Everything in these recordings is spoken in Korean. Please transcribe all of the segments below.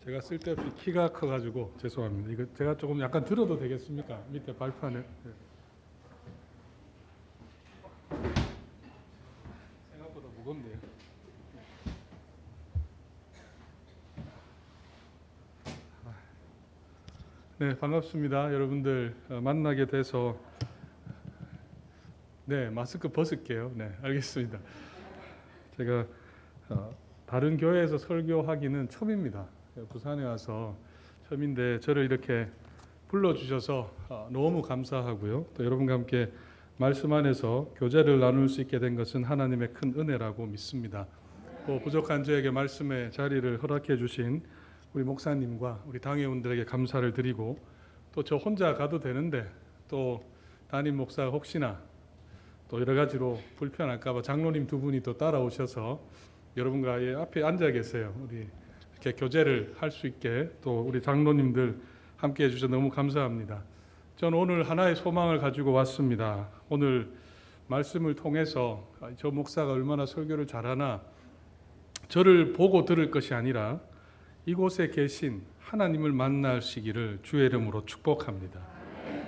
제가 쓸데없이 키가 커가지고 죄송합니다. 이거 제가 조금 약간 들어도 되겠습니까? 밑에 발판에. 네. 생각보다 무겁네요. 네, 반갑습니다. 여러분들 만나게 돼서. 네, 마스크 벗을게요. 네, 알겠습니다. 제가 다른 교회에서 설교하기는 처음입니다. 부산에 와서 처음인데 저를 이렇게 불러주셔서 너무 감사하고요. 또 여러분과 함께 말씀 안에서 교제를 나눌 수 있게 된 것은 하나님의 큰 은혜라고 믿습니다. 또 부족한 저에게 말씀의 자리를 허락해 주신 우리 목사님과 우리 당회원들에게 감사를 드리고, 또 저 혼자 가도 되는데 또 담임 목사가 혹시나 또 여러 가지로 불편할까 봐 장로님 두 분이 또 따라오셔서 여러분과 앞에 앉아 계세요. 우리 이렇게 교제를 할 수 있게 또 우리 장로님들 함께 해주셔서 너무 감사합니다. 저는 오늘 하나의 소망을 가지고 왔습니다. 오늘 말씀을 통해서 저 목사가 얼마나 설교를 잘하나 저를 보고 들을 것이 아니라 이곳에 계신 하나님을 만나시기를 주의 이름으로 축복합니다.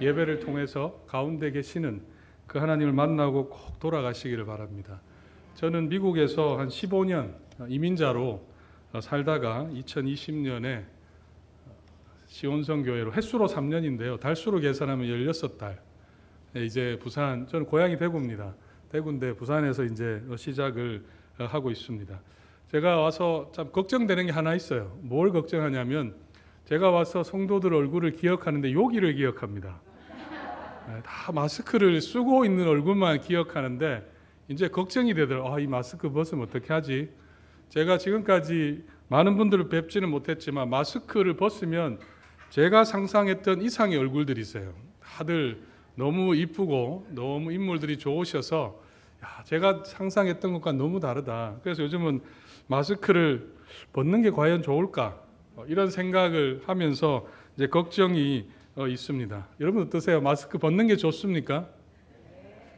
예배를 통해서 가운데 계시는 그 하나님을 만나고 꼭 돌아가시기를 바랍니다. 저는 미국에서 한 15년 이민자로 살다가 2020년에 시온성 교회로, 횟수로 3년인데요. 달수로 계산하면 16달. 이제 부산, 저는 고향이 대구입니다. 대구인데 부산에서 이제 시작을 하고 있습니다. 제가 와서 참 걱정되는 게 하나 있어요. 뭘 걱정하냐면 제가 와서 성도들 얼굴을 기억하는데 여기를 기억합니다. 다 마스크를 쓰고 있는 얼굴만 기억하는데 이제 걱정이 되더라고요. 이 마스크 벗으면 어떻게 하지? 제가 지금까지 많은 분들을 뵙지는 못했지만 마스크를 벗으면 제가 상상했던 이상의 얼굴들이세요. 다들 너무 이쁘고 너무 인물들이 좋으셔서 제가 상상했던 것과 너무 다르다. 그래서 요즘은 마스크를 벗는 게 과연 좋을까? 이런 생각을 하면서 이제 걱정이 있습니다. 여러분 어떠세요? 마스크 벗는 게 좋습니까?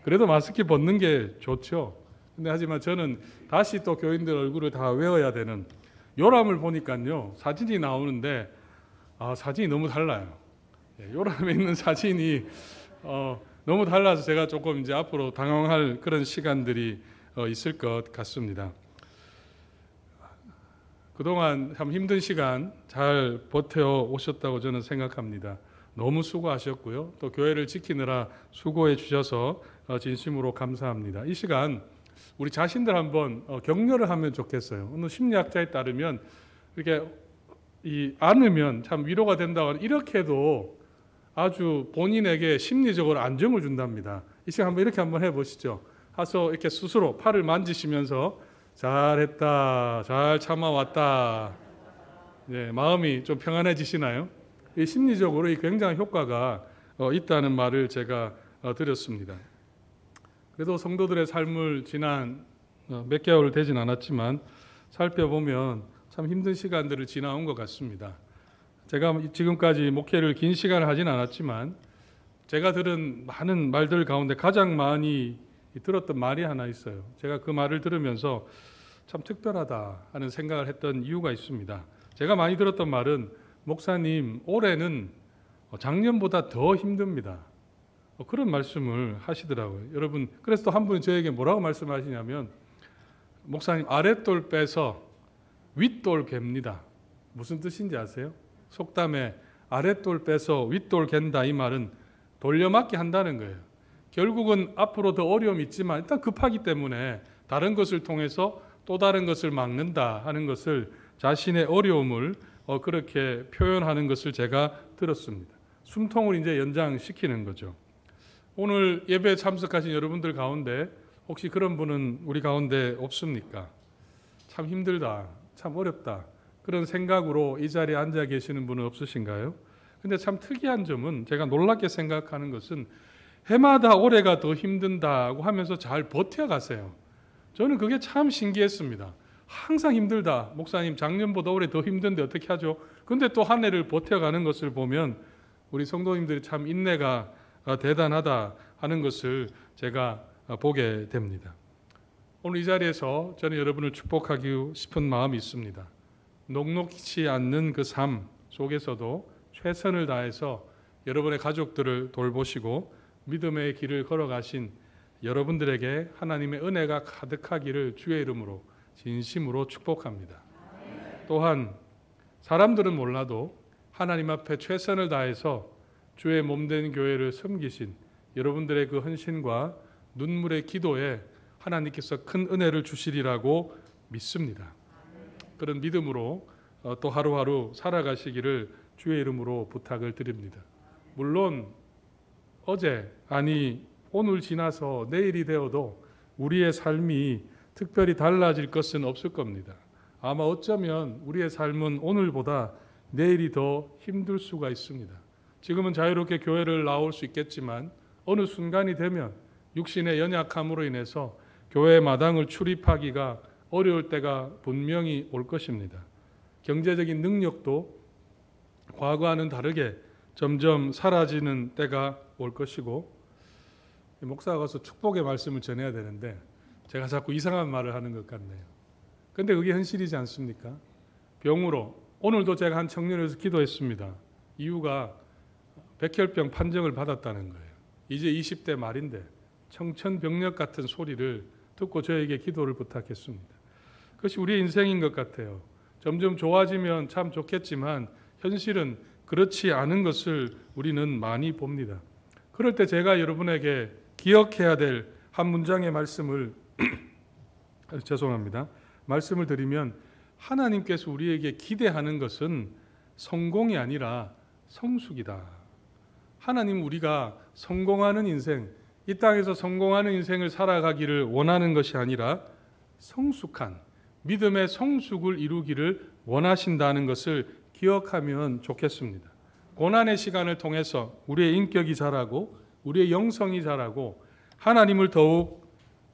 그래도 마스크 벗는 게 좋죠. 근데 하지만 저는 다시 또 교인들 얼굴을 다 외워야 되는, 요람을 보니까요 사진이 나오는데 사진이 너무 달라요. 요람에 있는 사진이 너무 달라서 제가 조금 이제 앞으로 당황할 그런 시간들이 있을 것 같습니다. 그동안 참 힘든 시간 잘 버텨 오셨다고 저는 생각합니다. 너무 수고하셨고요. 또 교회를 지키느라 수고해 주셔서 진심으로 감사합니다. 이 시간 우리 자신들 한번 격려를 하면 좋겠어요. 어느 심리학자에 따르면 이렇게 안으면 참 위로가 된다고 하는, 이렇게도 아주 본인에게 심리적으로 안정을 준답니다. 이 시간 한번 이렇게 한번 해보시죠. 하서 이렇게 스스로 팔을 만지시면서 잘했다, 잘 참아왔다. 네, 마음이 좀 평안해지시나요? 이 심리적으로 이 굉장한 효과가 있다는 말을 제가 드렸습니다. 그래도 성도들의 삶을 지난 몇 개월 되진 않았지만 살펴보면 참 힘든 시간들을 지나온 것 같습니다. 제가 지금까지 목회를 긴 시간을 하진 않았지만 제가 들은 많은 말들 가운데 가장 많이 들었던 말이 하나 있어요. 제가 그 말을 들으면서 참 특별하다 하는 생각을 했던 이유가 있습니다. 제가 많이 들었던 말은, 목사님 올해는 작년보다 더 힘듭니다. 그런 말씀을 하시더라고요. 여러분, 그래서 또 한 분이 저에게 뭐라고 말씀하시냐면, 목사님 아랫돌 빼서 윗돌 갭니다. 무슨 뜻인지 아세요? 속담에 아랫돌 빼서 윗돌 갠다, 이 말은 돌려막기 한다는 거예요. 결국은 앞으로 더 어려움이 있지만 일단 급하기 때문에 다른 것을 통해서 또 다른 것을 막는다 하는 것을, 자신의 어려움을 그렇게 표현하는 것을 제가 들었습니다. 숨통을 이제 연장시키는 거죠. 오늘 예배에 참석하신 여러분들 가운데 혹시 그런 분은 우리 가운데 없습니까? 참 힘들다, 참 어렵다, 그런 생각으로 이 자리에 앉아 계시는 분은 없으신가요? 근데 참 특이한 점은, 제가 놀랍게 생각하는 것은 해마다 올해가 더 힘든다고 하면서 잘 버텨가세요. 저는 그게 참 신기했습니다. 항상 힘들다, 목사님 작년보다 올해 더 힘든데 어떻게 하죠? 근데 또 한 해를 버텨가는 것을 보면 우리 성도님들이 참 인내가 대단하다 하는 것을 제가 보게 됩니다. 오늘 이 자리에서 저는 여러분을 축복하기 싶은 마음이 있습니다. 녹록치 않는 그 삶 속에서도 최선을 다해서 여러분의 가족들을 돌보시고 믿음의 길을 걸어가신 여러분들에게 하나님의 은혜가 가득하기를 주의 이름으로 진심으로 축복합니다. 또한 사람들은 몰라도 하나님 앞에 최선을 다해서 주의 몸된 교회를 섬기신 여러분들의 그 헌신과 눈물의 기도에 하나님께서 큰 은혜를 주시리라고 믿습니다. 그런 믿음으로 또 하루하루 살아가시기를 주의 이름으로 부탁을 드립니다. 물론 어제 아니 오늘 지나서 내일이 되어도 우리의 삶이 특별히 달라질 것은 없을 겁니다. 아마 어쩌면 우리의 삶은 오늘보다 내일이 더 힘들 수가 있습니다. 지금은 자유롭게 교회를 나올 수 있겠지만 어느 순간이 되면 육신의 연약함으로 인해서 교회 마당을 출입하기가 어려울 때가 분명히 올 것입니다. 경제적인 능력도 과거와는 다르게 점점 사라지는 때가 올 것이고, 목사가 가서 축복의 말씀을 전해야 되는데 제가 자꾸 이상한 말을 하는 것 같네요. 근데 그게 현실이지 않습니까? 병으로 오늘도 제가 한 청년에서 기도했습니다. 이유가 백혈병 판정을 받았다는 거예요. 이제 20대 말인데 청천벽력 같은 소리를 듣고 저에게 기도를 부탁했습니다. 그것이 우리의 인생인 것 같아요. 점점 좋아지면 참 좋겠지만 현실은 그렇지 않은 것을 우리는 많이 봅니다. 그럴 때 제가 여러분에게 기억해야 될 한 문장의 말씀을 죄송합니다. 말씀을 드리면, 하나님께서 우리에게 기대하는 것은 성공이 아니라 성숙이다. 하나님 우리가 성공하는 인생, 이 땅에서 성공하는 인생을 살아가기를 원하는 것이 아니라 성숙한 믿음의 성숙을 이루기를 원하신다는 것을 기억하면 좋겠습니다. 고난의 시간을 통해서 우리의 인격이 자라고 우리의 영성이 자라고 하나님을 더욱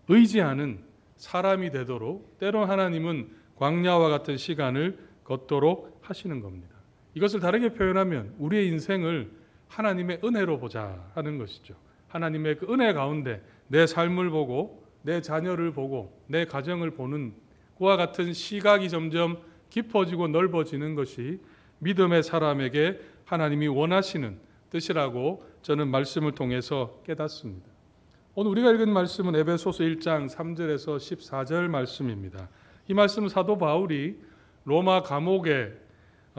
의지하는 사람이 되도록, 때론 하나님은 광야와 같은 시간을 걷도록 하시는 겁니다. 이것을 다르게 표현하면 우리의 인생을 하나님의 은혜로 보자 하는 것이죠. 하나님의 그 은혜 가운데 내 삶을 보고 내 자녀를 보고 내 가정을 보는 그와 같은 시각이 점점 깊어지고 넓어지는 것이 믿음의 사람에게 하나님이 원하시는 뜻이라고 저는 말씀을 통해서 깨닫습니다. 오늘 우리가 읽은 말씀은 에베소서 1장 3절에서 14절 말씀입니다. 이 말씀은 사도 바울이 로마 감옥에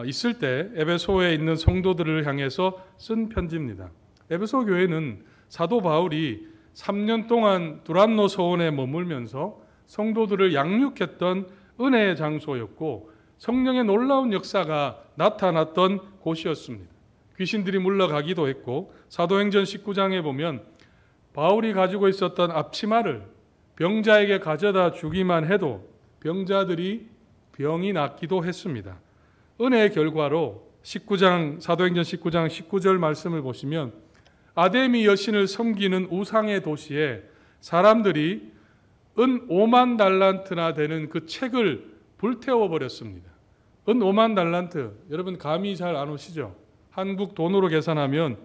있을 때 에베소에 있는 성도들을 향해서 쓴 편지입니다. 에베소 교회는 사도 바울이 3년 동안 두란노 서원에 머물면서 성도들을 양육했던 은혜의 장소였고 성령의 놀라운 역사가 나타났던 곳이었습니다. 귀신들이 물러가기도 했고, 사도행전 19장에 보면 바울이 가지고 있었던 앞치마를 병자에게 가져다 주기만 해도 병자들이 병이 낫기도 했습니다. 은혜의 결과로 사도행전 19장 19절 말씀을 보시면, 아데미 여신을 섬기는 우상의 도시에 사람들이 은 5만 달란트나 되는 그 책을 불태워 버렸습니다. 은 5만 달란트, 여러분 감이 잘 안 오시죠? 한국 돈으로 계산하면,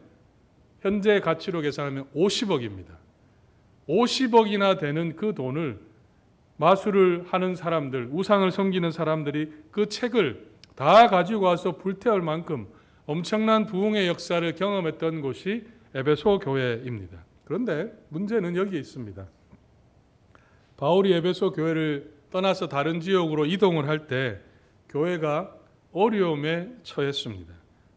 현재 가치로 계산하면 50억입니다. 50억이나 되는 그 돈을 마술을 하는 사람들, 우상을 섬기는 사람들이 그 책을 다 가지고 와서 불태울 만큼 엄청난 부흥의 역사를 경험했던 곳이 에베소 교회입니다. 그런데 문제는 여기에 있습니다. 바울이 에베소 교회를 떠나서 다른 지역으로 이동을 할 때 교회가 어려움에 처했습니다.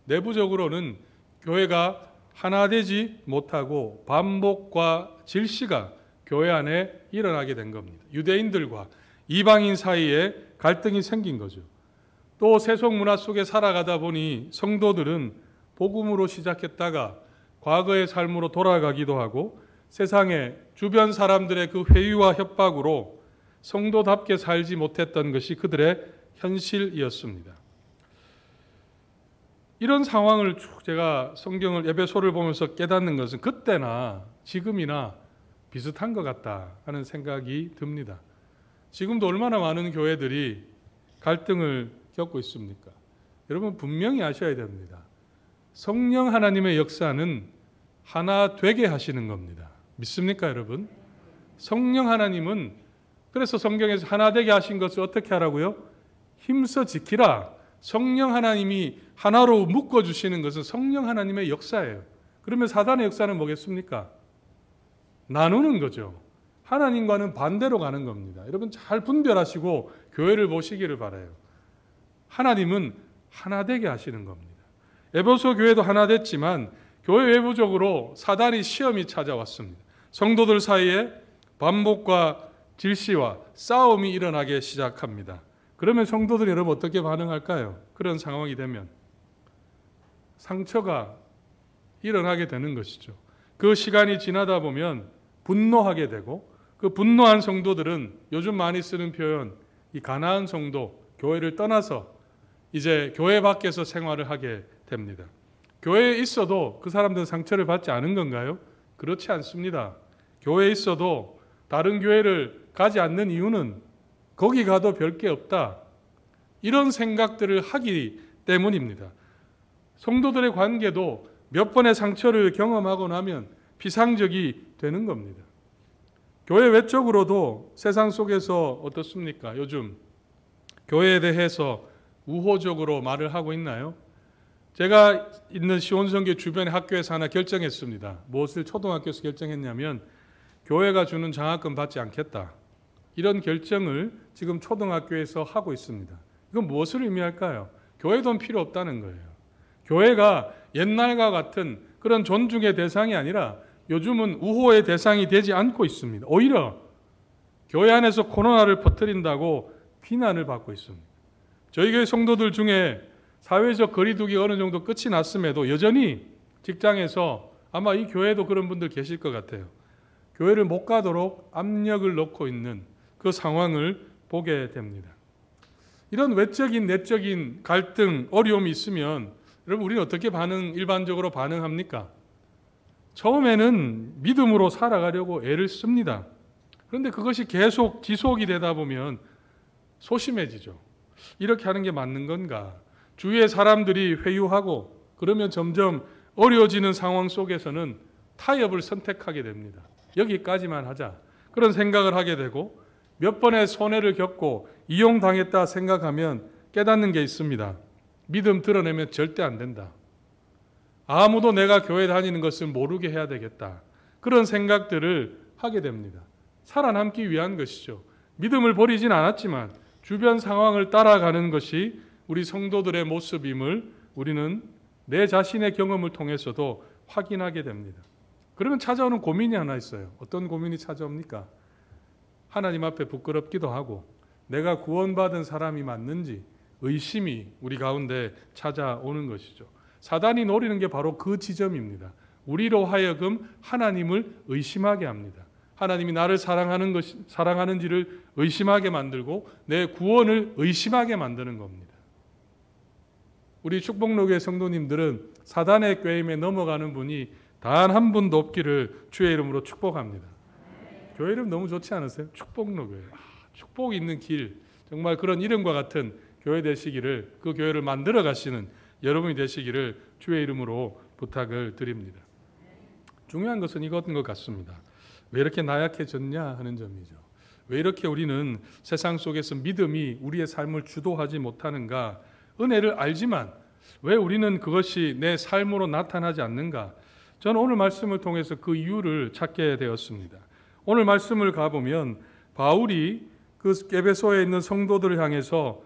내부적으로는 교회가 하나 되지 못하고 반목과 질시가 교회 안에 일어나게 된 겁니다. 유대인들과 이방인 사이에 갈등이 생긴 거죠. 또 세속 문화 속에 살아가다 보니 성도들은 복음으로 시작했다가 과거의 삶으로 돌아가기도 하고, 세상에 주변 사람들의 그 회유와 협박으로 성도답게 살지 못했던 것이 그들의 현실이었습니다. 이런 상황을 쭉 제가 성경을 에베소를 보면서 깨닫는 것은 그때나 지금이나 비슷한 것 같다 하는 생각이 듭니다. 지금도 얼마나 많은 교회들이 갈등을 겪고 있습니까? 여러분 분명히 아셔야 됩니다. 성령 하나님의 역사는 하나 되게 하시는 겁니다. 믿습니까, 여러분? 성령 하나님은 그래서 성경에서 하나 되게 하신 것을 어떻게 하라고요? 힘써 지키라. 성령 하나님이 하나로 묶어주시는 것은 성령 하나님의 역사예요. 그러면 사단의 역사는 뭐겠습니까? 나누는 거죠. 하나님과는 반대로 가는 겁니다. 여러분 잘 분별하시고 교회를 보시기를 바라요. 하나님은 하나 되게 하시는 겁니다. 에베소 교회도 하나 됐지만 교회 외부적으로 사단이 시험이 찾아왔습니다. 성도들 사이에 반복과 질시와 싸움이 일어나게 시작합니다. 그러면 성도들이 여러분 어떻게 반응할까요? 그런 상황이 되면 상처가 일어나게 되는 것이죠. 그 시간이 지나다 보면 분노하게 되고 그 분노한 성도들은 요즘 많이 쓰는 표현 이 가나안 성도 교회를 떠나서 이제 교회 밖에서 생활을 하게 됩니다. 교회에 있어도 그 사람들은 상처를 받지 않은 건가요? 그렇지 않습니다. 교회에 있어도 다른 교회를 가지 않는 이유는 거기 가도 별 게 없다. 이런 생각들을 하기 때문입니다. 성도들의 관계도 몇 번의 상처를 경험하고 나면 피상적이 되는 겁니다. 교회 외적으로도 세상 속에서 어떻습니까? 요즘 교회에 대해서 우호적으로 말을 하고 있나요? 제가 있는 시온성교 주변의 학교에서 하나 결정했습니다. 무엇을 초등학교에서 결정했냐면 교회가 주는 장학금 받지 않겠다. 이런 결정을 지금 초등학교에서 하고 있습니다. 이건 무엇을 의미할까요? 교회 돈 필요 없다는 거예요. 교회가 옛날과 같은 그런 존중의 대상이 아니라 요즘은 우호의 대상이 되지 않고 있습니다. 오히려 교회 안에서 코로나를 퍼뜨린다고 비난을 받고 있습니다. 저희 교회 성도들 중에 사회적 거리두기가 어느 정도 끝이 났음에도 여전히 직장에서 아마 이 교회도 그런 분들 계실 것 같아요. 교회를 못 가도록 압력을 넣고 있는 그 상황을 보게 됩니다. 이런 외적인 내적인 갈등, 어려움이 있으면 여러분 우리는 어떻게 일반적으로 반응합니까? 처음에는 믿음으로 살아가려고 애를 씁니다. 그런데 그것이 계속 지속이 되다 보면 소심해지죠. 이렇게 하는 게 맞는 건가? 주위의 사람들이 회유하고 그러면 점점 어려워지는 상황 속에서는 타협을 선택하게 됩니다. 여기까지만 하자. 그런 생각을 하게 되고 몇 번의 손해를 겪고 이용당했다 생각하면 깨닫는 게 있습니다. 믿음 드러내면 절대 안 된다. 아무도 내가 교회 다니는 것을 모르게 해야 되겠다. 그런 생각들을 하게 됩니다. 살아남기 위한 것이죠. 믿음을 버리진 않았지만 주변 상황을 따라가는 것이 우리 성도들의 모습임을 우리는 내 자신의 경험을 통해서도 확인하게 됩니다. 그러면 찾아오는 고민이 하나 있어요. 어떤 고민이 찾아옵니까? 하나님 앞에 부끄럽기도 하고 내가 구원받은 사람이 맞는지 의심이 우리 가운데 찾아오는 것이죠. 사단이 노리는 게 바로 그 지점입니다. 우리로 하여금 하나님을 의심하게 합니다. 하나님이 나를 사랑하는지를 의심하게 만들고 내 구원을 의심하게 만드는 겁니다. 우리 축복로교회 성도님들은 사단의 꾀임에 넘어가는 분이 단 한 분도 없기를 주의 이름으로 축복합니다. 교회 이름 너무 좋지 않으세요? 축복로교회. 축복 있는 길, 정말 그런 이름과 같은 교회 되시기를, 그 교회를 만들어 가시는 여러분이 되시기를 주의 이름으로 부탁을 드립니다. 중요한 것은 이것인 것 같습니다. 왜 이렇게 나약해졌냐 하는 점이죠. 왜 이렇게 우리는 세상 속에서 믿음이 우리의 삶을 주도하지 못하는가? 은혜를 알지만 왜 우리는 그것이 내 삶으로 나타나지 않는가? 저는 오늘 말씀을 통해서 그 이유를 찾게 되었습니다. 오늘 말씀을 가보면 바울이 그 에베소에 있는 성도들을 향해서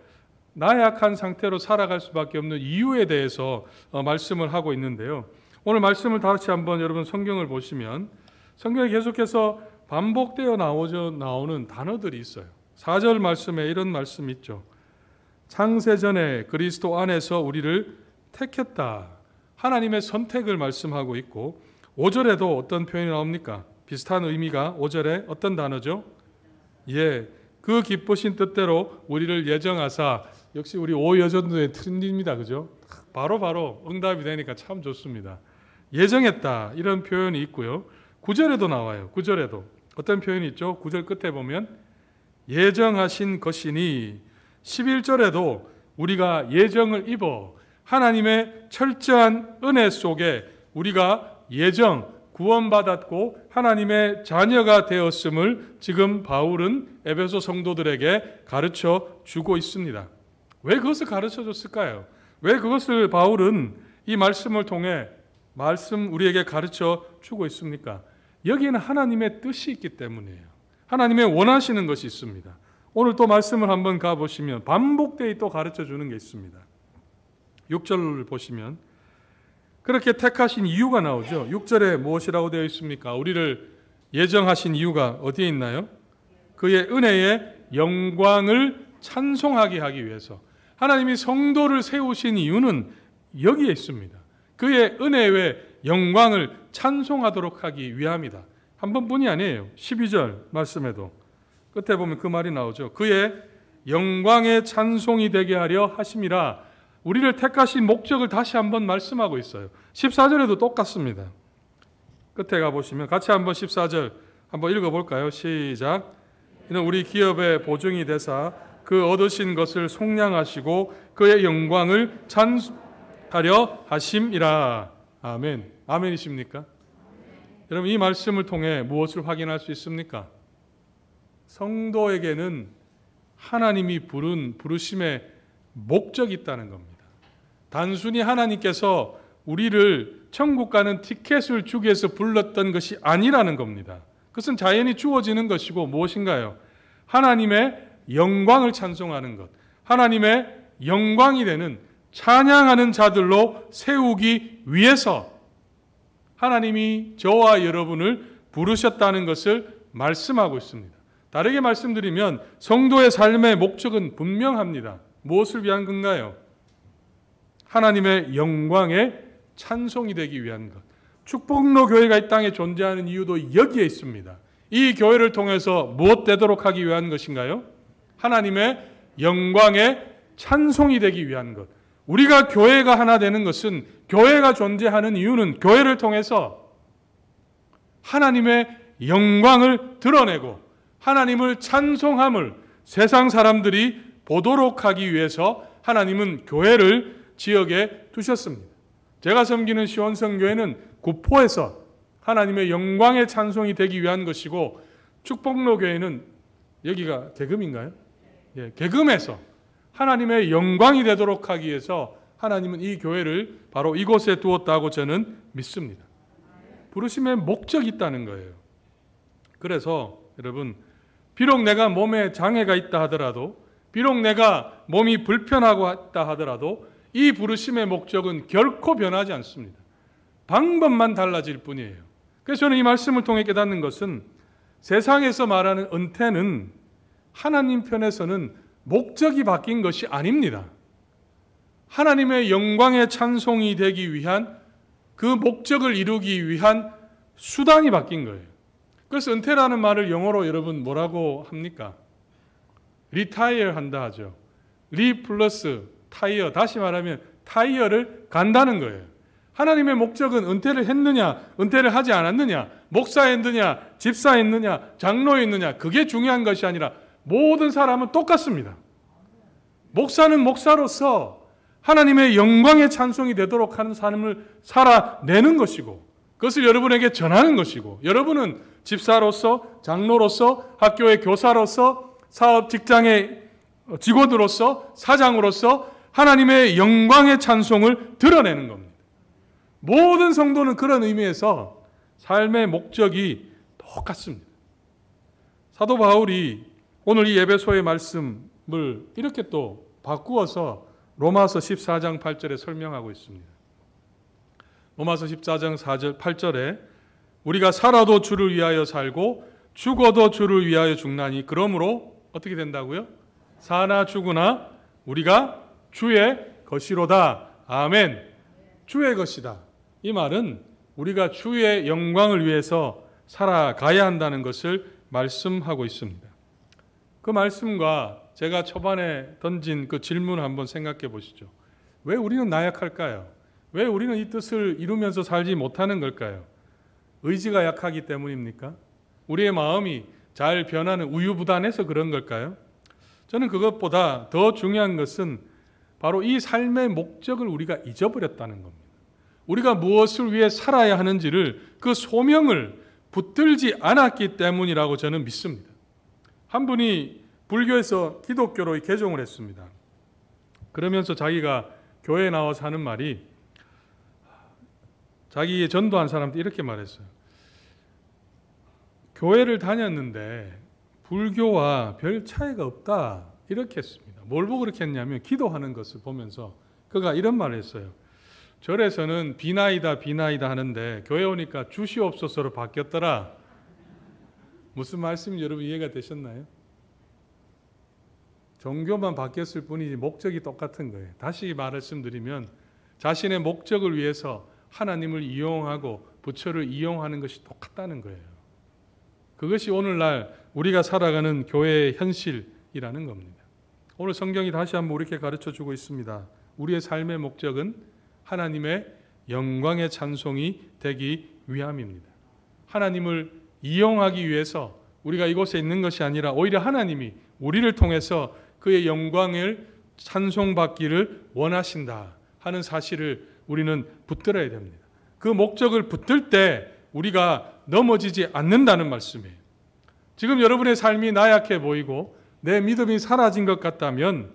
나약한 상태로 살아갈 수밖에 없는 이유에 대해서 말씀을 하고 있는데요. 오늘 말씀을 다시 한번 여러분 성경을 보시면 성경에 계속해서 반복되어 나오는 단어들이 있어요. 4절 말씀에 이런 말씀이 있죠. 창세전에 그리스도 안에서 우리를 택했다. 하나님의 선택을 말씀하고 있고 5절에도 어떤 표현이 나옵니까? 비슷한 의미가 5절에 어떤 단어죠? 예, 그 기쁘신 뜻대로 우리를 예정하사. 역시 우리 오여전도의 트렌드입니다. 그죠? 바로 응답이 되니까 참 좋습니다. 예정했다 이런 표현이 있고요. 9절에도 나와요. 9절에도 어떤 표현이 있죠? 9절 끝에 보면 예정하신 것이니 11절에도 우리가 예정을 입어 하나님의 철저한 은혜 속에 우리가 구원받았고 하나님의 자녀가 되었음을 지금 바울은 에베소 성도들에게 가르쳐 주고 있습니다. 왜 그것을 가르쳐 줬을까요? 왜 그것을 바울은 이 말씀을 통해 우리에게 가르쳐 주고 있습니까? 여기에는 하나님의 뜻이 있기 때문이에요. 하나님의 원하시는 것이 있습니다. 오늘 또 말씀을 한번 가보시면 반복되이 또 가르쳐 주는 게 있습니다. 6절을 보시면 그렇게 택하신 이유가 나오죠. 6절에 무엇이라고 되어 있습니까? 우리를 예정하신 이유가 어디에 있나요? 그의 은혜의 영광을 찬송하게 하기 위해서. 하나님이 성도를 세우신 이유는 여기에 있습니다. 그의 은혜의 영광을 찬송하도록 하기 위함이다. 한 번뿐이 아니에요. 12절 말씀에도 끝에 보면 그 말이 나오죠. 그의 영광의 찬송이 되게 하려 하심이라. 우리를 택하신 목적을 다시 한번 말씀하고 있어요. 14절에도 똑같습니다. 끝에 가보시면 같이 한번 14절 한번 읽어볼까요? 시작. 이는 우리 기업의 보증이 되사 그 얻으신 것을 속량하시고 그의 영광을 찬송하려 하심이라. 아멘. 아멘이십니까? 여러분 이 말씀을 통해 무엇을 확인할 수 있습니까? 성도에게는 하나님이 부르심의 목적이 있다는 겁니다. 단순히 하나님께서 우리를 천국 가는 티켓을 주기 위해서 불렀던 것이 아니라는 겁니다. 그것은 자연히 주어지는 것이고 무엇인가요? 하나님의 영광을 찬송하는 것, 하나님의 영광이 되는 찬양하는 자들로 세우기 위해서 하나님이 저와 여러분을 부르셨다는 것을 말씀하고 있습니다. 다르게 말씀드리면 성도의 삶의 목적은 분명합니다. 무엇을 위한 건가요? 하나님의 영광의 찬송이 되기 위한 것. 축복로 교회가 이 땅에 존재하는 이유도 여기에 있습니다. 이 교회를 통해서 무엇 되도록 하기 위한 것인가요? 하나님의 영광의 찬송이 되기 위한 것. 우리가 교회가 하나 되는 것은, 교회가 존재하는 이유는 교회를 통해서 하나님의 영광을 드러내고 하나님을 찬송함을 세상 사람들이 보도록 하기 위해서 하나님은 교회를 지역에 두셨습니다. 제가 섬기는 시온성교회는 구포에서 하나님의 영광의 찬송이 되기 위한 것이고, 축복로 교회는 여기가 개금인가요? 예, 개금에서 하나님의 영광이 되도록 하기 위해서 하나님은 이 교회를 바로 이곳에 두었다고 저는 믿습니다. 부르심의 목적이 있다는 거예요. 그래서 여러분, 비록 내가 몸에 장애가 있다 하더라도, 비록 내가 몸이 불편하고 있다 하더라도 이 부르심의 목적은 결코 변하지 않습니다. 방법만 달라질 뿐이에요. 그래서 저는 이 말씀을 통해 깨닫는 것은, 세상에서 말하는 은퇴는 하나님 편에서는 목적이 바뀐 것이 아닙니다. 하나님의 영광의 찬송이 되기 위한, 그 목적을 이루기 위한 수단이 바뀐 거예요. 그래서 은퇴라는 말을 영어로 여러분 뭐라고 합니까? retire 한다 하죠. re 플러스 타이어, 다시 말하면 타이어를 간다는 거예요. 하나님의 목적은 은퇴를 했느냐, 은퇴를 하지 않았느냐, 목사였느냐, 집사였느냐, 장로였느냐, 그게 중요한 것이 아니라 모든 사람은 똑같습니다. 목사는 목사로서 하나님의 영광의 찬송이 되도록 하는 삶을 살아내는 것이고, 그것을 여러분에게 전하는 것이고, 여러분은 집사로서, 장로로서, 학교의 교사로서, 사업 직장의 직원으로서, 사장으로서 하나님의 영광의 찬송을 드러내는 겁니다. 모든 성도는 그런 의미에서 삶의 목적이 똑같습니다. 사도 바울이 오늘 이 에베소의 말씀을 이렇게 또 바꾸어서 로마서 14장 8절에 설명하고 있습니다. 로마서 14장 8절에 우리가 살아도 주를 위하여 살고 죽어도 주를 위하여 죽나니 그러므로 어떻게 된다고요? 사나 죽으나 우리가 주의 것이로다. 아멘. 주의 것이다. 이 말은 우리가 주의 영광을 위해서 살아가야 한다는 것을 말씀하고 있습니다. 그 말씀과 제가 초반에 던진 그 질문을 한번 생각해 보시죠. 왜 우리는 나약할까요? 왜 우리는 이 뜻을 이루면서 살지 못하는 걸까요? 의지가 약하기 때문입니까? 우리의 마음이 잘 변하는 우유부단해서 그런 걸까요? 저는 그것보다 더 중요한 것은 바로 이 삶의 목적을 우리가 잊어버렸다는 겁니다. 우리가 무엇을 위해 살아야 하는지를, 그 소명을 붙들지 않았기 때문이라고 저는 믿습니다. 한 분이 불교에서 기독교로 개종을 했습니다. 그러면서 자기가 교회에 나와서 하는 말이, 자기 전도한 사람도 이렇게 말했어요. 교회를 다녔는데 불교와 별 차이가 없다, 이렇게 했습니다. 뭘 보고 그렇게 했냐면 기도하는 것을 보면서 그가 이런 말을 했어요. 절에서는 비나이다 비나이다 하는데 교회 오니까 주시옵소서로 바뀌었더라. 무슨 말씀인지 여러분 이해가 되셨나요? 종교만 바뀌었을 뿐이지 목적이 똑같은 거예요. 다시 말씀드리면 자신의 목적을 위해서 하나님을 이용하고 부처를 이용하는 것이 똑같다는 거예요. 그것이 오늘날 우리가 살아가는 교회의 현실이라는 겁니다. 오늘 성경이 다시 한번 우리에게 가르쳐주고 있습니다. 우리의 삶의 목적은 하나님의 영광의 찬송이 되기 위함입니다. 하나님을 이용하기 위해서 우리가 이곳에 있는 것이 아니라 오히려 하나님이 우리를 통해서 그의 영광을 찬송받기를 원하신다 하는 사실을 우리는 붙들어야 됩니다. 그 목적을 붙들 때 우리가 넘어지지 않는다는 말씀이에요. 지금 여러분의 삶이 나약해 보이고 내 믿음이 사라진 것 같다면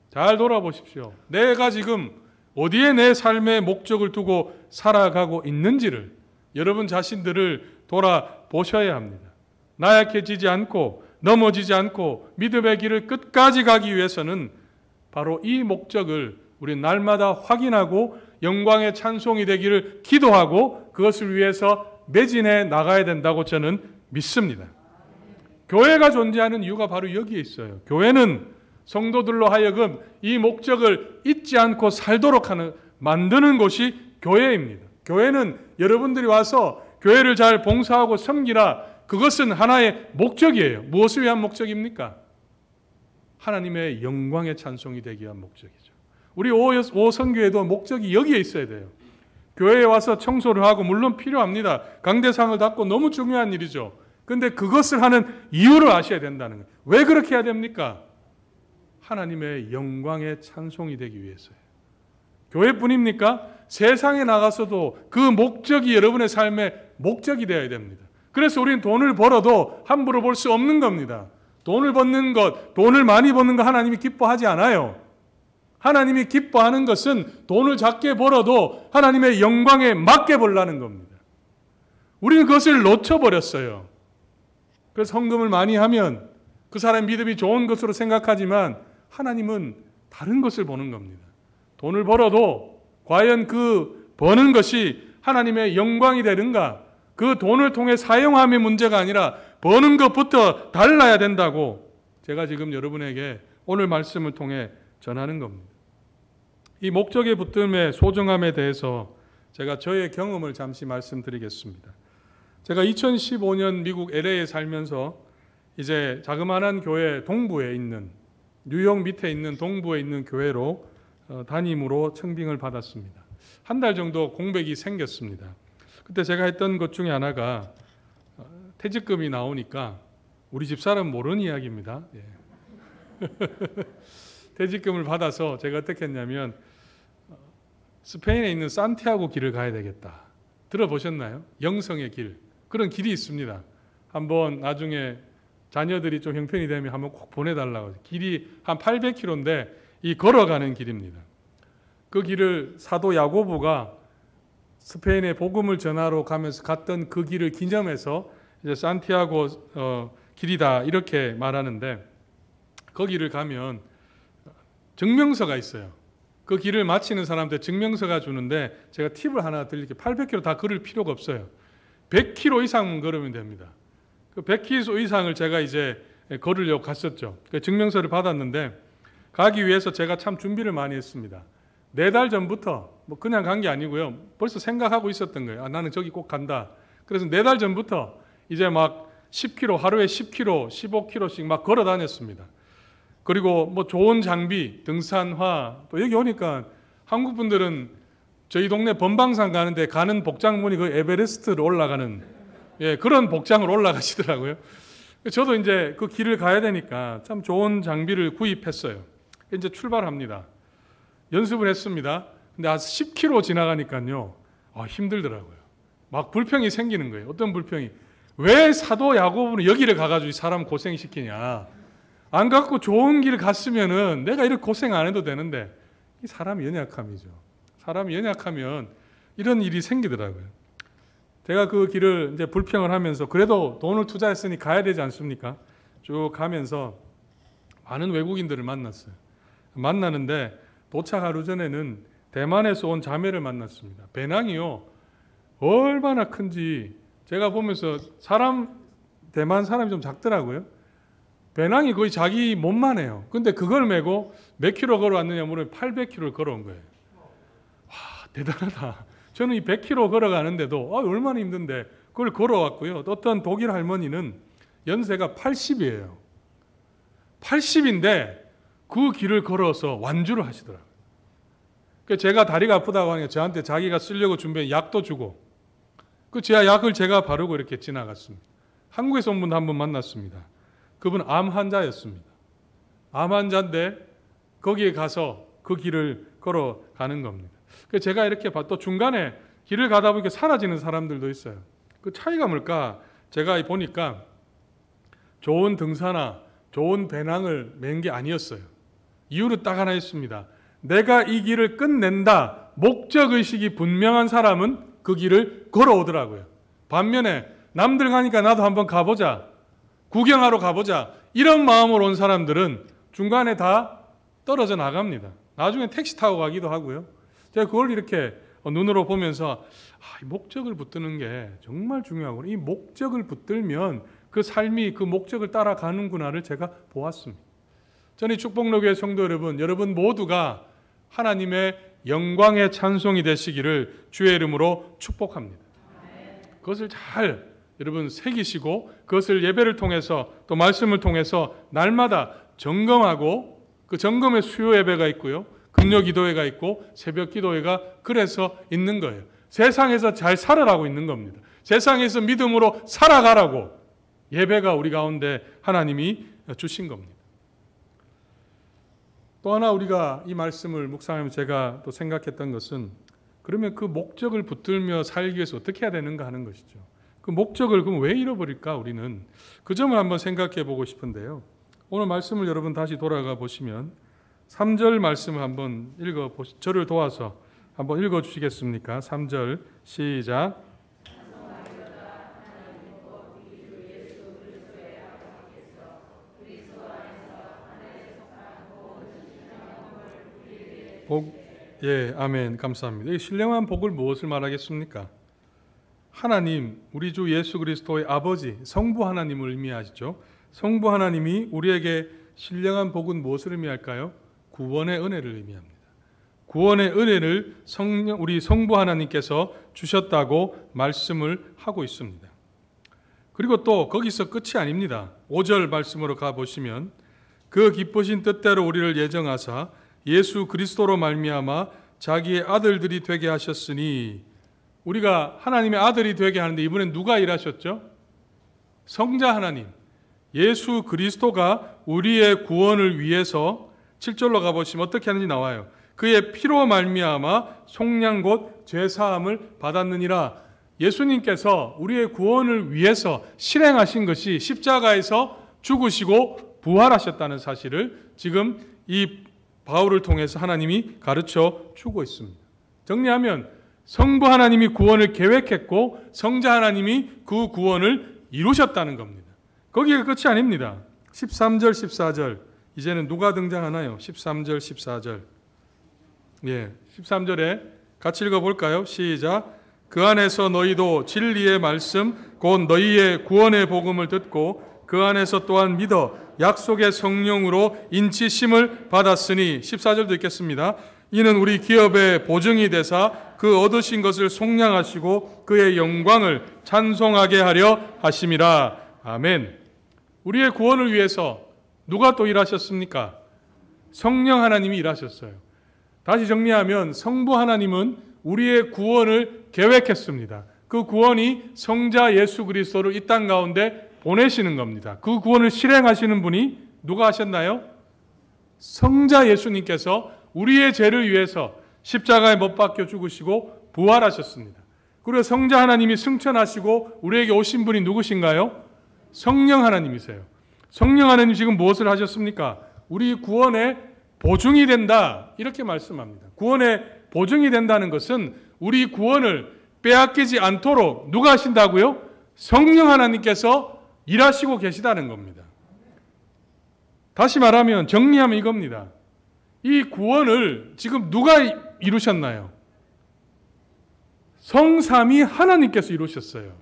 잘 돌아보십시오. 내가 지금 어디에 내 삶의 목적을 두고 살아가고 있는지를 여러분 자신들을 돌아보셔야 합니다. 나약해지지 않고 넘어지지 않고 믿음의 길을 끝까지 가기 위해서는 바로 이 목적을 우리 날마다 확인하고 영광의 찬송이 되기를 기도하고 그것을 위해서 매진해 나가야 된다고 저는 믿습니다. 교회가 존재하는 이유가 바로 여기에 있어요. 교회는 성도들로 하여금 이 목적을 잊지 않고 살도록 만드는 곳이 교회입니다. 교회는 여러분들이 와서 교회를 잘 봉사하고 섬기라, 그것은 하나의 목적이에요. 무엇을 위한 목적입니까? 하나님의 영광의 찬송이 되기 위한 목적이죠. 우리 오선교회도 목적이 여기에 있어야 돼요. 교회에 와서 청소를 하고 물론 필요합니다. 강대상을 닦고 너무 중요한 일이죠. 그런데 그것을 하는 이유를 아셔야 된다는 거예요. 왜 그렇게 해야 됩니까? 하나님의 영광의 찬송이 되기 위해서예요. 교회뿐입니까? 세상에 나가서도 그 목적이 여러분의 삶의 목적이 되어야 됩니다. 그래서 우리는 돈을 벌어도 함부로 벌 수 없는 겁니다. 돈을 버는 것, 돈을 많이 버는 거 하나님이 기뻐하지 않아요. 하나님이 기뻐하는 것은 돈을 작게 벌어도 하나님의 영광에 맞게 벌라는 겁니다. 우리는 그것을 놓쳐버렸어요. 그래서 헌금을 많이 하면 그 사람의 믿음이 좋은 것으로 생각하지만 하나님은 다른 것을 보는 겁니다. 돈을 벌어도 과연 그 버는 것이 하나님의 영광이 되는가? 그 돈을 통해 사용함의 문제가 아니라 버는 것부터 달라야 된다고 제가 지금 여러분에게 오늘 말씀을 통해 전하는 겁니다. 이 목적의 붙듦의 소중함에 대해서 제가 저의 경험을 잠시 말씀드리겠습니다. 제가 2015년 미국 LA에 살면서 이제 자그마한 교회 동부에 있는, 뉴욕 밑에 있는 동부에 있는 교회로 담임으로 청빙을 받았습니다. 한 달 정도 공백이 생겼습니다. 그때 제가 했던 것 중에 하나가 퇴직금이 나오니까 우리 집사람 모르는 이야기입니다. 예. 퇴직금을 받아서 제가 어떻게 했냐면 스페인에 있는 산티아고 길을 가야 되겠다. 들어보셨나요? 영성의 길. 그런 길이 있습니다. 한번 나중에 자녀들이 좀 형편이 되면 한번 꼭 보내달라고. 길이 한 800km인데 이 걸어가는 길입니다. 그 길을 사도 야고보가 스페인에 복음을 전하러 가면서 갔던 그 길을 기념해서 이제 산티아고 길이다 이렇게 말하는데, 거기를 가면 증명서가 있어요. 그 길을 마치는 사람한테 증명서가 주는데 제가 팁을 하나 드릴게요. 800km 다 걸을 필요가 없어요. 100km 이상만 걸으면 됩니다. 그 100km 이상을 제가 이제 걸으려고 갔었죠. 그 증명서를 받았는데 가기 위해서 제가 참 준비를 많이 했습니다. 4달 전부터 뭐 그냥 간 게 아니고요. 벌써 생각하고 있었던 거예요. 나는 저기 꼭 간다. 그래서 4달 전부터 이제 막 10km, 하루에 10km, 15km씩 막 걸어 다녔습니다. 그리고 뭐 좋은 장비, 등산화, 또 여기 오니까 한국 분들은 저희 동네 번방산 가는데 가는 복장문이 그 에베레스트로 올라가는 그런 복장으로 올라가시더라고요. 저도 이제 그 길을 가야 되니까 참 좋은 장비를 구입했어요. 이제 출발합니다. 연습을 했습니다. 근데 한 10km 지나가니까요, 힘들더라고요. 막 불평이 생기는 거예요. 어떤 불평이? 왜 사도 야고보는 여기를 가가지고 사람 고생시키냐? 안 갖고 좋은 길 갔으면은 내가 이렇게 고생 안 해도 되는데 이 사람이 연약함이죠. 사람이 연약하면 이런 일이 생기더라고요. 제가 그 길을 이제 불평을 하면서 그래도 돈을 투자했으니 가야 되지 않습니까? 쭉 가면서 많은 외국인들을 만났어요. 만나는데 도착 하루 전에는 대만에서 온 자매를 만났습니다. 배낭이요, 얼마나 큰지 제가 보면서 대만 사람이 좀 작더라고요. 배낭이 거의 자기 몸만 해요. 근데 그걸 메고 몇 킬로 걸어왔느냐 물으면 800킬로를 걸어온 거예요. 와, 대단하다. 저는 이 100킬로 걸어가는데도 얼마나 힘든데 그걸 걸어왔고요. 어떤 독일 할머니는 연세가 80이에요. 80인데 그 길을 걸어서 완주를 하시더라고요. 제가 다리가 아프다고 하니까 저한테 자기가 쓰려고 준비한 약도 주고 약을 제가 바르고 이렇게 지나갔습니다. 한국에서 온 분 한 분 만났습니다. 그분 암 환자였습니다. 암 환자인데 거기에 가서 그 길을 걸어가는 겁니다. 제가 이렇게 또 중간에 길을 가다 보니까 사라지는 사람들도 있어요. 그 차이가 뭘까? 제가 보니까 좋은 등산화, 좋은 배낭을 맨 게 아니었어요. 이유는 딱 하나 있습니다. 내가 이 길을 끝낸다, 목적의식이 분명한 사람은 그 길을 걸어오더라고요. 반면에 남들 가니까 나도 한번 가보자, 구경하러 가보자, 이런 마음으로 온 사람들은 중간에 다 떨어져 나갑니다. 나중에 택시 타고 가기도 하고요. 제가 그걸 이렇게 눈으로 보면서 이 목적을 붙드는 게 정말 중요하고, 이 목적을 붙들면 그 삶이 그 목적을 따라가는구나를 제가 보았습니다. 저는 이 축복로교회 성도 여러분 모두가 하나님의 영광의 찬송이 되시기를 주의 이름으로 축복합니다. 그것을 잘 여러분 새기시고 그것을 예배를 통해서 또 말씀을 통해서 날마다 점검하고, 그 점검의 수요 예배가 있고요, 금요 기도회가 있고 새벽 기도회가 그래서 있는 거예요. 세상에서 잘 살아가고 있는 겁니다. 세상에서 믿음으로 살아가라고 예배가 우리 가운데 하나님이 주신 겁니다. 또 하나 우리가 이 말씀을 묵상하면서 제가 또 생각했던 것은, 그러면 그 목적을 붙들며 살기 위해서 어떻게 해야 되는가 하는 것이죠. 그 목적을 그럼 왜 잃어버릴까? 우리는 그 점을 한번 생각해 보고 싶은데요. 오늘 말씀을 여러분 다시 돌아가 보시면 3절 말씀을 한번 저를 도와서 한번 읽어 주시겠습니까? 3절 시작. 아멘. 감사합니다. 이 신령한 복을 무엇을 말하겠습니까? 하나님, 우리 주 예수 그리스도의 아버지, 성부 하나님을 의미하시죠. 성부 하나님이 우리에게 신령한 복은 무엇을 의미할까요? 구원의 은혜를 의미합니다. 구원의 은혜를 우리 성부 하나님께서 주셨다고 말씀을 하고 있습니다. 그리고 또 거기서 끝이 아닙니다. 5절 말씀으로 가보시면, 그 기쁘신 뜻대로 우리를 예정하사 예수 그리스도로 말미암아 자기의 아들들이 되게 하셨으니, 우리가 하나님의 아들이 되게 하는데 이번엔 누가 일하셨죠? 성자 하나님, 예수 그리스도가 우리의 구원을 위해서 7절로 가보시면 어떻게 하는지 나와요. 그의 피로 말미암아 속량 곧 죄사함을 받았느니라. 예수님께서 우리의 구원을 위해서 실행하신 것이 십자가에서 죽으시고 부활하셨다는 사실을 지금 이 바울을 통해서 하나님이 가르쳐 주고 있습니다. 정리하면 성부 하나님이 구원을 계획했고 성자 하나님이 그 구원을 이루셨다는 겁니다. 거기가 끝이 아닙니다. 13절, 14절 이제는 누가 등장하나요? 13절, 14절 13절에 같이 읽어볼까요? 시작. 그 안에서 너희도 진리의 말씀 곧 너희의 구원의 복음을 듣고 그 안에서 또한 믿어 약속의 성령으로 인치심을 받았으니, 14절도 읽겠습니다. 이는 우리 기업의 보증이 되사 그 얻으신 것을 속량하시고 그의 영광을 찬송하게 하려 하심이라. 아멘. 우리의 구원을 위해서 누가 또 일하셨습니까? 성령 하나님이 일하셨어요. 다시 정리하면 성부 하나님은 우리의 구원을 계획했습니다. 그 구원이 성자 예수 그리스도를 이 땅 가운데 보내시는 겁니다. 그 구원을 실행하시는 분이 누가 하셨나요? 성자 예수님께서 우리의 죄를 위해서 십자가에 못 박혀 죽으시고 부활하셨습니다. 그리고 성자 하나님이 승천하시고 우리에게 오신 분이 누구신가요? 성령 하나님이세요. 성령 하나님 지금 무엇을 하셨습니까? 우리 구원의 보증이 된다. 이렇게 말씀합니다. 구원의 보증이 된다는 것은 우리 구원을 빼앗기지 않도록 누가 하신다고요? 성령 하나님께서 일하시고 계시다는 겁니다. 다시 말하면 정리하면 이겁니다. 이 구원을 지금 누가 이루셨나요? 성삼위 하나님께서 이루셨어요.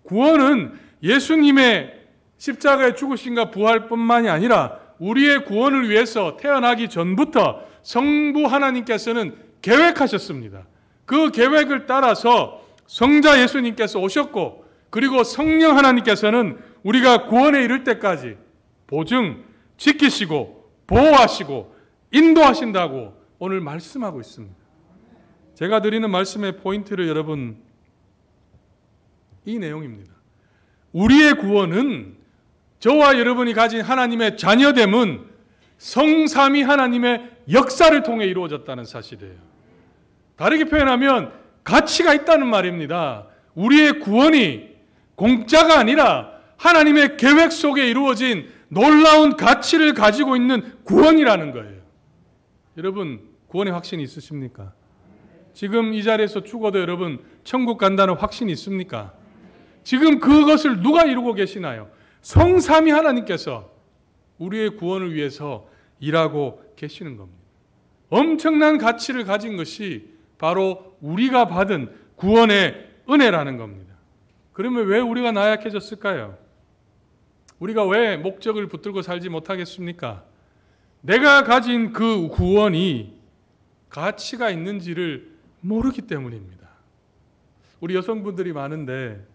구원은 예수님의 십자가의 죽으심과 부활뿐만이 아니라 우리의 구원을 위해서 태어나기 전부터 성부 하나님께서는 계획하셨습니다. 그 계획을 따라서 성자 예수님께서 오셨고, 그리고 성령 하나님께서는 우리가 구원에 이를 때까지 보증, 지키시고 보호하시고 인도하신다고 오늘 말씀하고 있습니다. 제가 드리는 말씀의 포인트를 여러분, 이 내용입니다. 우리의 구원은 저와 여러분이 가진 하나님의 자녀됨은 성삼위 하나님의 역사를 통해 이루어졌다는 사실이에요. 다르게 표현하면 가치가 있다는 말입니다. 우리의 구원이 공짜가 아니라 하나님의 계획 속에 이루어진 놀라운 가치를 가지고 있는 구원이라는 거예요. 여러분, 구원의 확신이 있으십니까? 지금 이 자리에서 죽어도 여러분 천국 간다는 확신이 있습니까? 지금 그것을 누가 이루고 계시나요? 성삼위 하나님께서 우리의 구원을 위해서 일하고 계시는 겁니다. 엄청난 가치를 가진 것이 바로 우리가 받은 구원의 은혜라는 겁니다. 그러면 왜 우리가 나약해졌을까요? 우리가 왜 목적을 붙들고 살지 못하겠습니까? 내가 가진 그 구원이 가치가 있는지를 모르기 때문입니다. 우리 여성분들이 많은데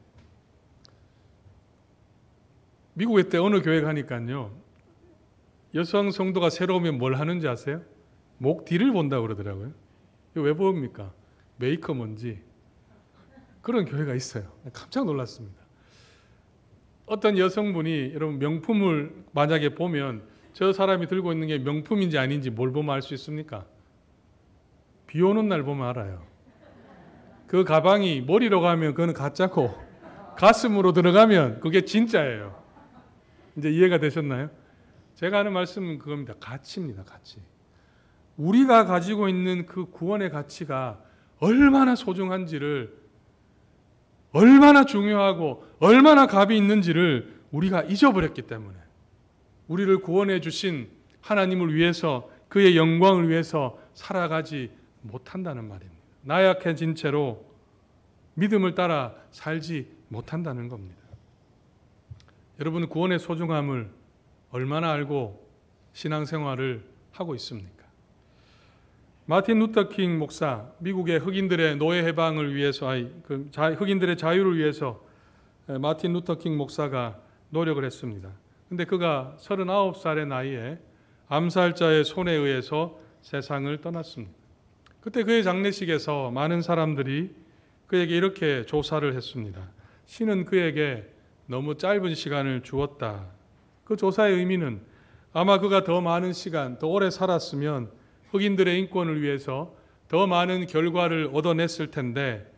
미국에 때 어느 교회 가니까요, 여성 성도가 새로 오면 뭘 하는지 아세요? 목 뒤를 본다고 그러더라고요. 이거 왜 봅니까? 메이크업 뭔지. 그런 교회가 있어요. 깜짝 놀랐습니다. 어떤 여성분이 여러분 명품을 만약에 보면 저 사람이 들고 있는 게 명품인지 아닌지 뭘 보면 알 수 있습니까? 비 오는 날 보면 알아요. 그 가방이 머리로 가면 그건 가짜고 가슴으로 들어가면 그게 진짜예요. 이제 이해가 되셨나요? 제가 하는 말씀은 그겁니다. 가치입니다. 가치. 우리가 가지고 있는 그 구원의 가치가 얼마나 소중한지를, 얼마나 중요하고 얼마나 값이 있는지를 우리가 잊어버렸기 때문에 우리를 구원해 주신 하나님을 위해서, 그의 영광을 위해서 살아가지 못한다는 말입니다. 나약해진 채로 믿음을 따라 살지 못한다는 겁니다. 여러분, 구원의 소중함을 얼마나 알고 신앙생활을 하고 있습니까? 마틴 루터 킹 목사, 미국의 흑인들의 노예 해방을 위해서, 흑인들의 자유를 위해서 마틴 루터 킹 목사가 노력을 했습니다. 근데 그가 39살의 나이에 암살자의 손에 의해서 세상을 떠났습니다. 그때 그의 장례식에서 많은 사람들이 그에게 이렇게 조사를 했습니다. 신은 그에게 너무 짧은 시간을 주었다. 그 조사의 의미는 아마 그가 더 많은 시간, 더 오래 살았으면 흑인들의 인권을 위해서 더 많은 결과를 얻어냈을 텐데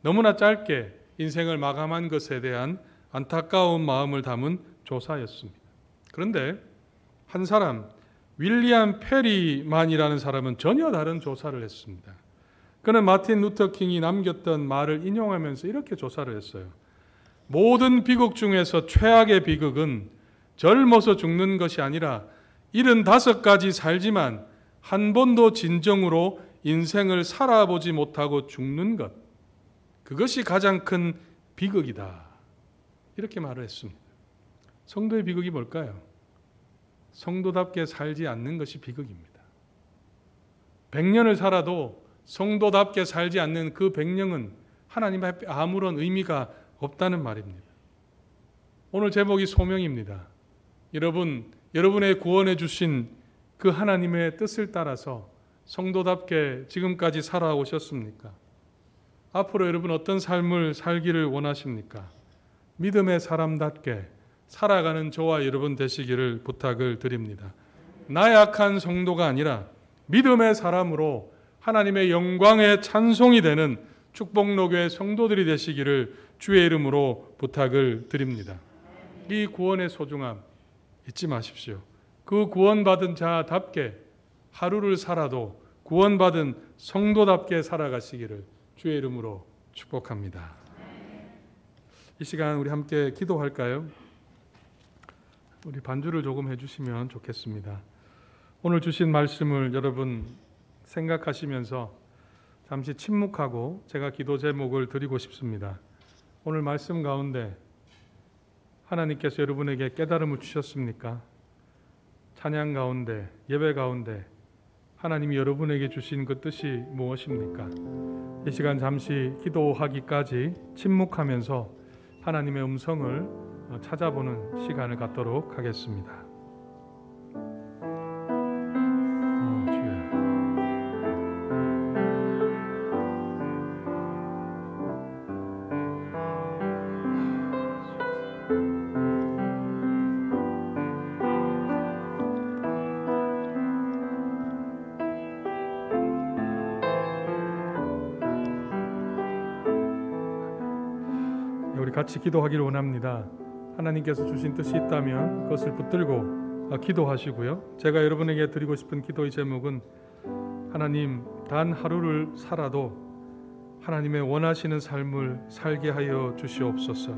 너무나 짧게 인생을 마감한 것에 대한 안타까운 마음을 담은 조사였습니다. 그런데 한 사람, 윌리엄 페리만이라는 사람은 전혀 다른 조사를 했습니다. 그는 마틴 루터 킹이 남겼던 말을 인용하면서 이렇게 조사를 했어요. 모든 비극 중에서 최악의 비극은 젊어서 죽는 것이 아니라 75까지 살지만 한 번도 진정으로 인생을 살아보지 못하고 죽는 것, 그것이 가장 큰 비극이다. 이렇게 말을 했습니다. 성도의 비극이 뭘까요? 성도답게 살지 않는 것이 비극입니다. 100년을 살아도 성도답게 살지 않는 그 100년은 하나님 앞에 아무런 의미가 없다는 말입니다. 오늘 제목이 소명입니다. 여러분의 구원해 주신 그 하나님의 뜻을 따라서 성도답게 지금까지 살아오셨습니까? 앞으로 여러분 어떤 삶을 살기를 원하십니까? 믿음의 사람답게 살아가는 저와 여러분 되시기를 부탁을 드립니다. 나약한 성도가 아니라 믿음의 사람으로 하나님의 영광의 찬송이 되는 축복로교의 성도들이 되시기를 주의 이름으로 부탁을 드립니다. 이 구원의 소중함 잊지 마십시오. 그 구원받은 자답게 하루를 살아도 구원받은 성도답게 살아가시기를 주의 이름으로 축복합니다. 이 시간 우리 함께 기도할까요? 우리 반주를 조금 해주시면 좋겠습니다. 오늘 주신 말씀을 여러분 생각하시면서 잠시 침묵하고 제가 기도 제목을 드리고 싶습니다. 오늘 말씀 가운데 하나님께서 여러분에게 깨달음을 주셨습니까? 찬양 가운데, 예배 가운데 하나님이 여러분에게 주신 그 뜻이 무엇입니까? 이 시간 잠시 기도하기까지 침묵하면서 하나님의 음성을 찾아보는 시간을 갖도록 하겠습니다. 우리 같이 기도하기를 원합니다. 하나님께서 주신 뜻이 있다면 그것을 붙들고 기도하시고요. 제가 여러분에게 드리고 싶은 기도의 제목은 하나님 단 하루를 살아도 하나님의 원하시는 삶을 살게 하여 주시옵소서.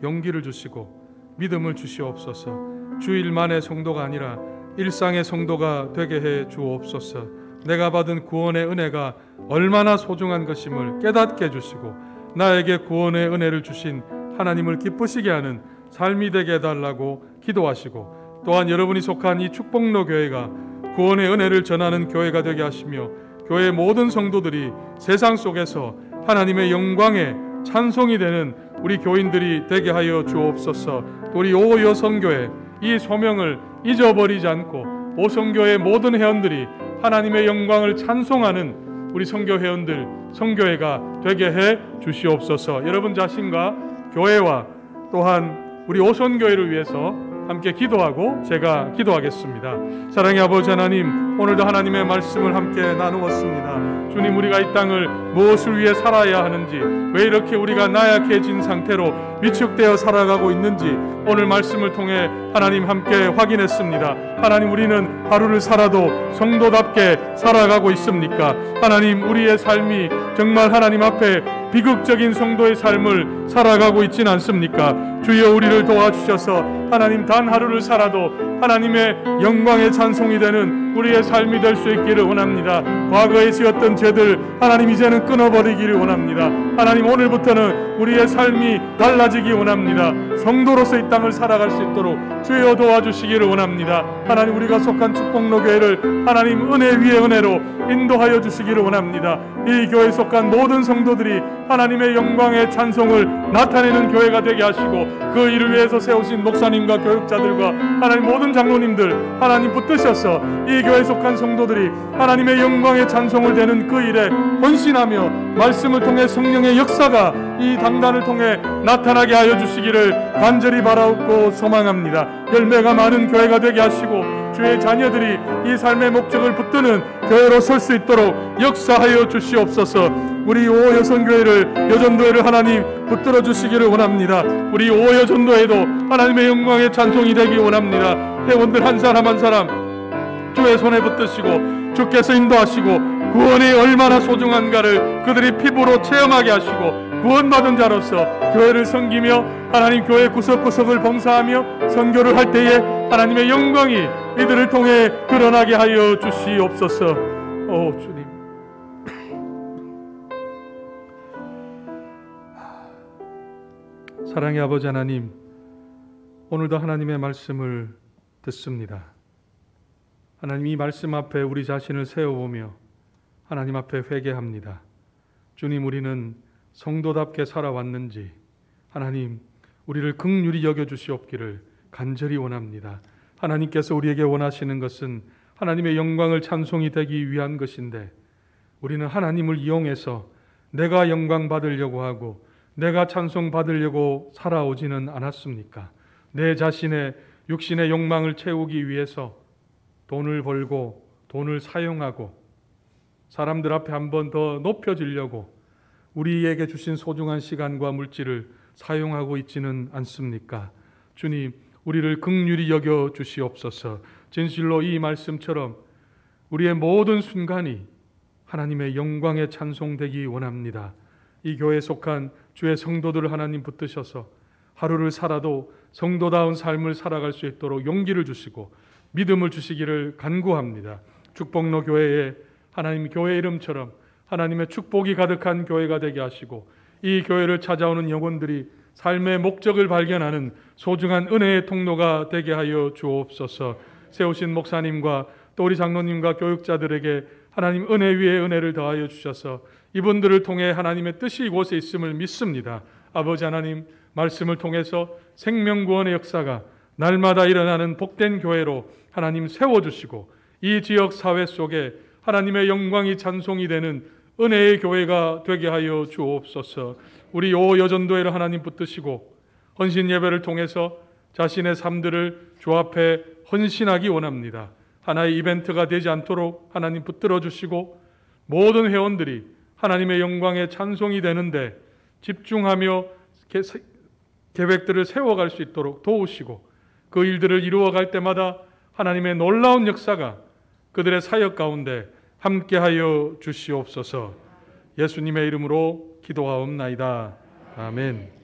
용기를 주시고 믿음을 주시옵소서. 주일만의 성도가 아니라 일상의 성도가 되게 해 주옵소서. 내가 받은 구원의 은혜가 얼마나 소중한 것임을 깨닫게 해주시고 나에게 구원의 은혜를 주신 하나님을 기쁘시게 하는 삶이 되게 해달라고 기도하시고 또한 여러분이 속한 이 축복로 교회가 구원의 은혜를 전하는 교회가 되게 하시며 교회의 모든 성도들이 세상 속에서 하나님의 영광에 찬송이 되는 우리 교인들이 되게 하여 주옵소서. 우리 오여성교회 이 소명을 잊어버리지 않고 오성교회 모든 회원들이 하나님의 영광을 찬송하는 우리 성교 회원들, 성교회가 되게 해 주시옵소서. 여러분 자신과 교회와 또한 우리 오선교회를 위해서 함께 기도하고 제가 기도하겠습니다. 사랑의 아버지 하나님, 오늘도 하나님의 말씀을 함께 나누었습니다. 주님, 우리가 이 땅을 무엇을 위해 살아야 하는지, 왜 이렇게 우리가 나약해진 상태로 위축되어 살아가고 있는지 오늘 말씀을 통해 하나님 함께 확인했습니다. 하나님, 우리는 하루를 살아도 성도답게 살아가고 있습니까? 하나님, 우리의 삶이 정말 하나님 앞에 비극적인 성도의 삶을 살아가고 있지는 않습니까? 주여, 우리를 도와주셔서 하나님 단 하루를 살아도 하나님의 영광의 찬송이 되는 우리의 삶이 될 수 있기를 원합니다. 과거에 지었던 죄들 하나님 이제는 끊어버리기를 원합니다. 하나님, 오늘부터는 우리의 삶이 달라지기 원합니다. 성도로서 이 땅을 살아갈 수 있도록 주여 도와주시기를 원합니다. 하나님, 우리가 속한 축복로 교회를 하나님 은혜 위에 은혜로 인도하여 주시기를 원합니다. 이 교회에 속한 모든 성도들이 하나님의 영광의 찬송을 나타내는 교회가 되게 하시고 그 일을 위해서 세우신 목사님과 교육자들과 하나님 모든 장로님들 하나님 붙드셔서 이 교회에 속한 성도들이 하나님의 영광의 찬송을 되는 그 일에 헌신하며 말씀을 통해 성령의 역사가 이 당단을 통해 나타나게 하여 주시기를 간절히 바라옵고 소망합니다. 열매가 많은 교회가 되게 하시고 주의 자녀들이 이 삶의 목적을 붙드는 교회로 설 수 있도록 역사하여 주시옵소서. 우리 오여선교회를 여전도회를 하나님 붙들어 주시기를 원합니다. 우리 오여전도회도 하나님의 영광의 찬송이 되기 원합니다. 회원들 한 사람 한 사람 주의 손에 붙드시고 주께서 인도하시고 구원이 얼마나 소중한가를 그들이 피부로 체험하게 하시고 구원받은 자로서 교회를 섬기며 하나님 교회 구석구석을 봉사하며 선교를 할 때에 하나님의 영광이 이들을 통해 드러나게 하여 주시옵소서. 오 주님, 사랑의 아버지 하나님, 오늘도 하나님의 말씀을 듣습니다. 하나님, 이 말씀 앞에 우리 자신을 세워보며 하나님 앞에 회개합니다. 주님, 우리는 성도답게 살아왔는지 하나님 우리를 긍휼히 여겨주시옵기를 간절히 원합니다. 하나님께서 우리에게 원하시는 것은 하나님의 영광을 찬송이 되기 위한 것인데 우리는 하나님을 이용해서 내가 영광 받으려고 하고 내가 찬송 받으려고 살아오지는 않았습니까? 내 자신의 육신의 욕망을 채우기 위해서 돈을 벌고 돈을 사용하고 사람들 앞에 한 번 더 높여지려고 우리에게 주신 소중한 시간과 물질을 사용하고 있지는 않습니까? 주님, 우리를 긍휼히 여겨 주시옵소서. 진실로 이 말씀처럼 우리의 모든 순간이 하나님의 영광에 찬송되기 원합니다. 이 교회에 속한 주의 성도들을 하나님 붙드셔서 하루를 살아도 성도다운 삶을 살아갈 수 있도록 용기를 주시고 믿음을 주시기를 간구합니다. 축복로 교회에 하나님 교회 이름처럼 하나님의 축복이 가득한 교회가 되게 하시고 이 교회를 찾아오는 영혼들이 삶의 목적을 발견하는 소중한 은혜의 통로가 되게 하여 주옵소서. 세우신 목사님과 또 우리 장로님과 교육자들에게 하나님 은혜 위에 은혜를 더하여 주셔서 이분들을 통해 하나님의 뜻이 이곳에 있음을 믿습니다. 아버지 하나님, 말씀을 통해서 생명구원의 역사가 날마다 일어나는 복된 교회로 하나님 세워주시고 이 지역 사회 속에 하나님의 영광이 찬송이 되는 은혜의 교회가 되게 하여 주옵소서. 우리 요 여전도회를 하나님 붙드시고 헌신 예배를 통해서 자신의 삶들을 주 앞에 헌신하기 원합니다. 하나의 이벤트가 되지 않도록 하나님 붙들어 주시고 모든 회원들이 하나님의 영광에 찬송이 되는데 집중하며 계획들을 세워갈 수 있도록 도우시고 그 일들을 이루어갈 때마다 하나님의 놀라운 역사가 그들의 사역 가운데 함께하여 주시옵소서. 예수님의 이름으로 기도하옵나이다. 아멘.